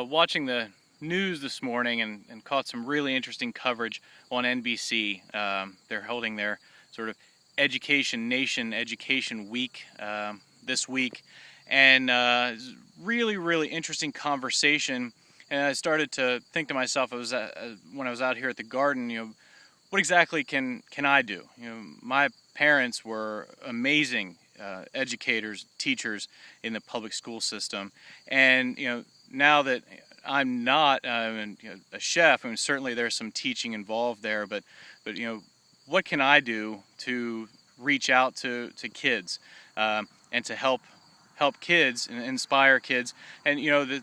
watching the news this morning and caught some really interesting coverage on NBC. They're holding their sort of Education Nation Education Week this week, and really interesting conversation. And I started to think to myself, when I was out here at the garden, what exactly can I do? My parents were amazing educators, teachers in the public school system, and now that I'm not a chef, certainly there's some teaching involved there, but what can I do to reach out to kids and to help kids and inspire kids? And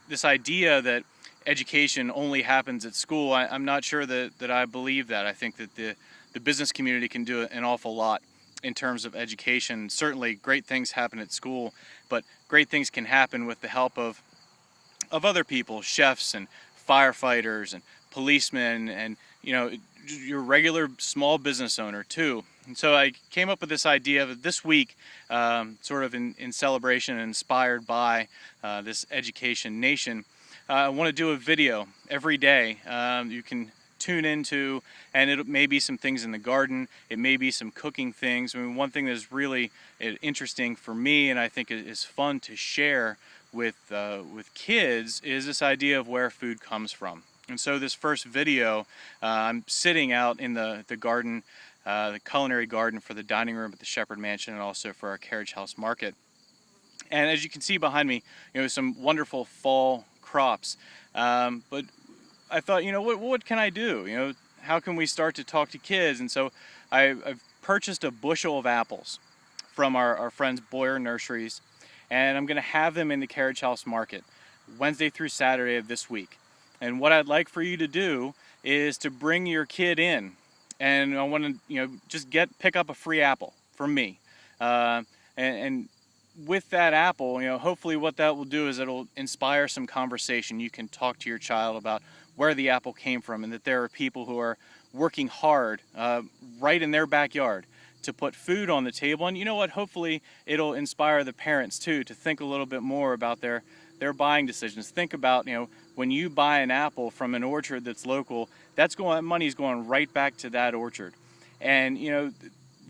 this idea that education only happens at school, I'm not sure that I believe that. I think that the business community can do an awful lot in terms of education. Certainly great things happen at school, but great things can happen with the help of other people, chefs and firefighters and policemen, and your regular small business owner too. And so I came up with this idea of this week, sort of in celebration and inspired by this Education Nation. I want to do a video every day. You can tune into, and it may be some things in the garden, it may be some cooking things. One thing that is really interesting for me, and I think is fun to share with kids, is this idea of where food comes from. And so this first video, I'm sitting out in the garden, the culinary garden for the dining room at the Sheppard Mansion, and also for our carriage house market. And as you can see behind me, some wonderful fall crops. But I thought, what can I do? How can we start to talk to kids? And so I've purchased a bushel of apples from our friends Boyer Nurseries, and I'm going to have them in the carriage house market Wednesday through Saturday of this week. And what I'd like for you to do is to bring your kid in, and I want to just pick up a free apple from me, and with that apple, hopefully what that will do is it'll inspire some conversation. You can talk to your child about where the apple came from, and that there are people who are working hard right in their backyard to put food on the table. And hopefully it'll inspire the parents too to think a little bit more about their buying decisions. Think about, when you buy an apple from an orchard that's local, that money's going right back to that orchard. And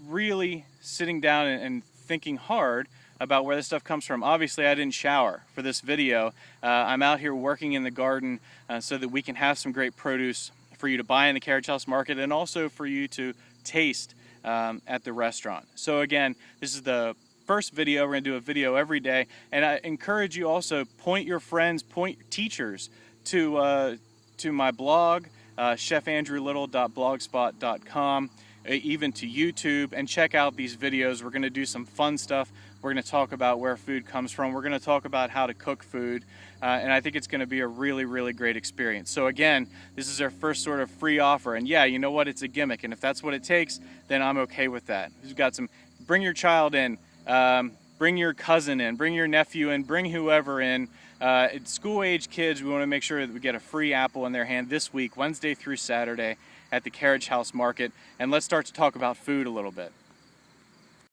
really sitting down and thinking hard about where this stuff comes from. Obviously I didn't shower for this video. I'm out here working in the garden so that we can have some great produce for you to buy in the carriage house market, and also for you to taste at the restaurant. So again, this is the first video. We're going to do a video every day, and I encourage you also, point your friends, point teachers to my blog, chefandrewlittle.blogspot.com, even to YouTube, and check out these videos. We're going to do some fun stuff. We're going to talk about where food comes from. We're going to talk about how to cook food, and I think it's going to be a really great experience. So again, this is our first sort of free offer, and yeah, you know what, it's a gimmick, and if that's what it takes, then I'm okay with that. We've got bring your child in, bring your cousin in, bring your nephew in, bring whoever in. School-age kids, we want to make sure that we get a free apple in their hand this week, Wednesday through Saturday, at the carriage house market. And let's start to talk about food a little bit.